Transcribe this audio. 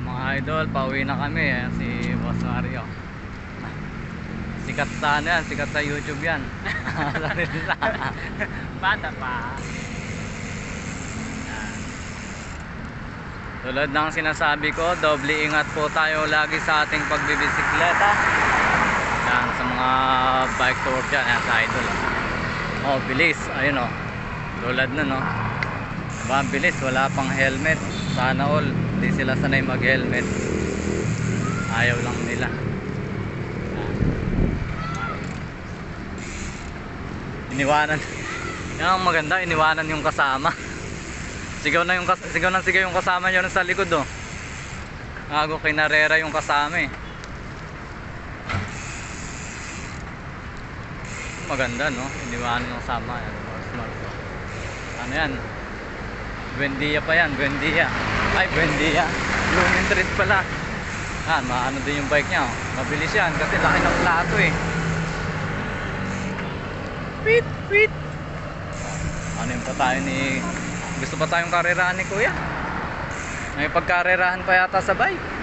Mga idol, pauwi na kami si Boss Mario. Sikat sa ano yan, sikat sa YouTube yan. Bata pa. Tulad ng sinasabi ko, doble ingat po tayo lagi sa ating pagbibisikleta. Yan, sa mga bike to work dyan, yan sa idol. Oh, bilis, ayun oh. Tulad nun oh. Diba, bilis, wala pang helmet. Sana all, hindi sila sanay mag helmet. Ayaw lang nila. Iniwanan. Yan ang maganda, iniwanan yung kasama. Sigaw na sigaw yung kasama niyo sa likod oh. Ago kinarera yung kasama eh. Maganda no, iniwanan ng kasama yan. Smart. Ano yan? Buendia pa yan, Buendia. Ay, Buendia. Blooming Street pala. Ah, maano din yung bike niya oh. Mabilis yan kasi laki ng plato eh. Pit, pit. Ano yung pa tayo ni... Gusto pa tayong karerahan ni Kuya? May pagkarerahan pa yata sa bike.